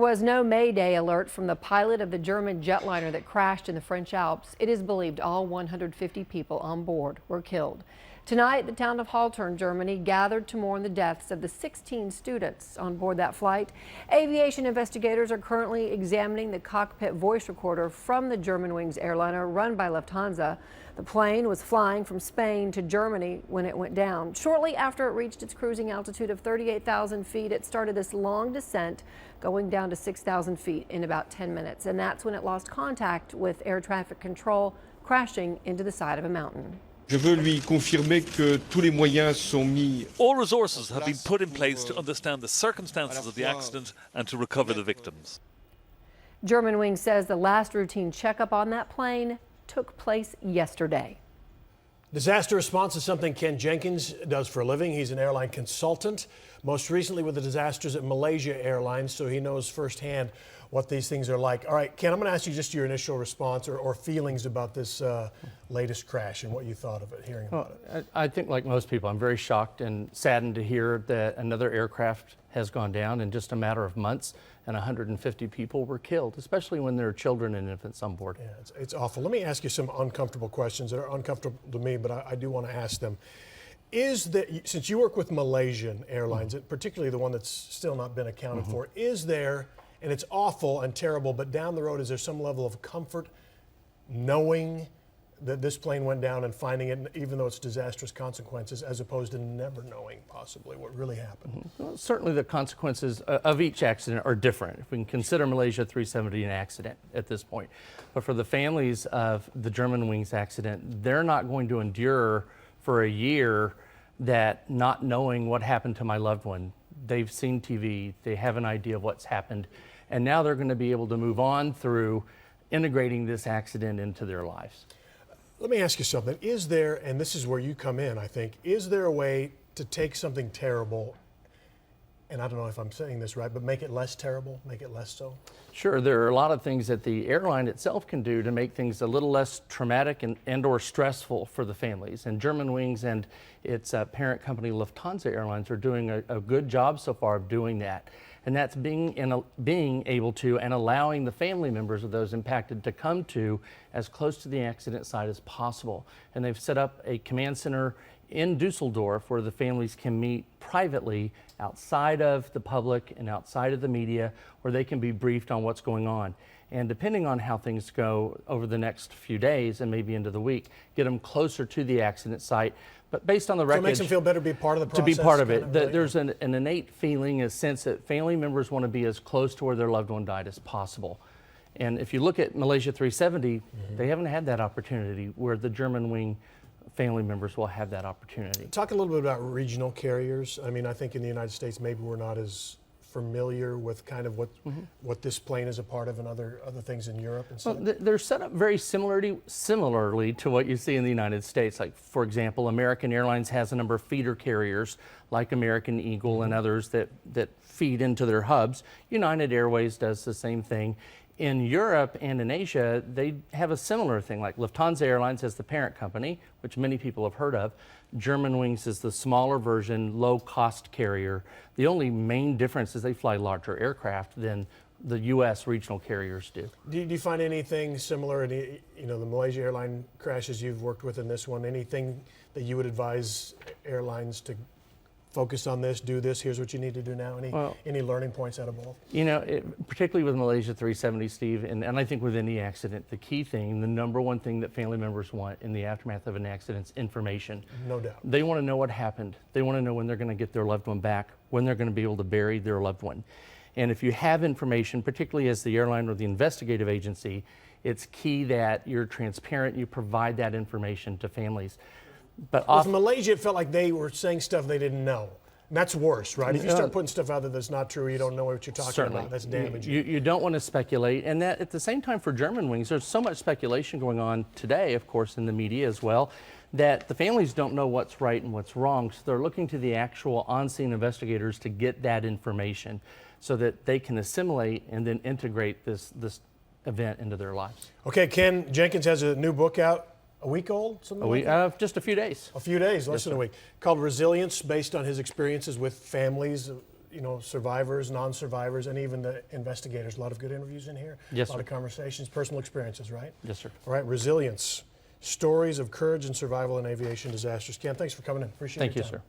was no Mayday alert from the pilot of the German jetliner that crashed in the French Alps. It is believed all 150 people on board were killed. Tonight, the town of Haltern, Germany, gathered to mourn the deaths of the 16 students on board that flight. Aviation investigators are currently examining the cockpit voice recorder from the Germanwings airliner run by Lufthansa. The plane was flying from Spain to Germany when it went down. Shortly after it reached its cruising altitude of 38,000 feet, it started this long descent, going down to 6,000 feet in about 10 minutes. And that's when it lost contact with air traffic control, crashing into the side of a mountain. Je veux lui confirmer que tous les moyens sont mis. All resources have been put in place to understand the circumstances of the accident and to recover the victims. Germanwings says the last routine checkup on that plane took place yesterday. Disaster response is something Ken Jenkins does for a living. He's an airline consultant, most recently with the disasters at Malaysia Airlines, so he knows firsthand what these things are like. All right, Ken, I'm going to ask you just your initial response or feelings about this latest crash and what you thought of it, hearing about it. I think like most people, I'm very shocked and saddened to hear that another aircraft has gone down in just a matter of months and 150 people were killed, especially when there are children and infants on board. Yeah, it's awful. Let me ask you some uncomfortable questions that are uncomfortable to me, but I do want to ask them. Since you work with Malaysian Airlines, particularly the one that's still not been accounted for, is there, and it's awful and terrible, but down the road, is there some level of comfort knowing that this plane went down and finding it, even though it's disastrous consequences, as opposed to never knowing possibly what really happened? Well, certainly the consequences of each accident are different. If we can consider Malaysia 370 an accident at this point. But for the families of the Germanwings accident, they're not going to endure for a year that not knowing what happened to my loved one. They've seen TV, they have an idea of what's happened, and now they're going to be able to move on through integrating this accident into their lives. Let me ask you something. Is there, and this is where you come in, I think, is there a way to take something terrible, and I don't know if I'm saying this right, but make it less terrible, make it less so? Sure, there are a lot of things that the airline itself can do to make things a little less traumatic and or stressful for the families. And Germanwings and its parent company Lufthansa Airlines are doing a good job so far of doing that. And that's being able to and allowing the family members of those impacted to come to as close to the accident site as possible. And they've set up a command center in Dusseldorf where the families can meet privately outside of the public and outside of the media, where they can be briefed on what's going on. And depending on how things go over the next few days and maybe into the week, get them closer to the accident site. But based on the wreckage, so it makes them feel better to be part of the process? To be part of it. There's an innate feeling, a sense that family members want to be as close to where their loved one died as possible. And if you look at Malaysia 370, they haven't had that opportunity, where the Germanwing family members will have that opportunity. Talk a little bit about regional carriers. I mean, I think in the United States, maybe we're not as familiar with kind of what this plane is a part of and other things in Europe and so. Well, they're set up very similarly to what you see in the United States. Like, for example, American Airlines has a number of feeder carriers like American Eagle and others that feed into their hubs. United Airways does the same thing. In Europe and in Asia, they have a similar thing. Like Lufthansa Airlines has the parent company, which many people have heard of. Germanwings is the smaller version, low-cost carrier. The only main difference is they fly larger aircraft than the U.S. regional carriers do. Do you find anything similar in the Malaysia airline crashes you've worked with in this one? Anything that you would advise airlines to focus on this, do this, here's what you need to do now? Any learning points out of both? You know, particularly with Malaysia 370, Steve, and I think with any accident, the key thing, the number one thing that family members want in the aftermath of an accident is information. No doubt. They want to know what happened. They want to know when they're going to get their loved one back, when they're going to be able to bury their loved one. And if you have information, particularly as the airline or the investigative agency, it's key that you're transparent, you provide that information to families. But with Malaysia, it felt like they were saying stuff they didn't know. And that's worse, right? If you start putting stuff out there that's not true, you don't know what you're talking about. That's damaging. You don't want to speculate. And that, at the same time, for Germanwings, there's so much speculation going on today, of course, in the media as well, that the families don't know what's right and what's wrong. So they're looking to the actual on-scene investigators to get that information so that they can assimilate and then integrate this event into their lives. Okay, Ken Jenkins has a new book out. A week old? Just a few days. A few days, less than a week. Called Resilience, based on his experiences with families survivors, non-survivors, and even the investigators. A lot of good interviews in here. Yes, A lot sir. of conversations, personal experiences, right? Yes, sir. All right, resilience, stories of courage and survival in aviation disasters. Ken, thanks for coming in. Appreciate Thank your you, time. sir.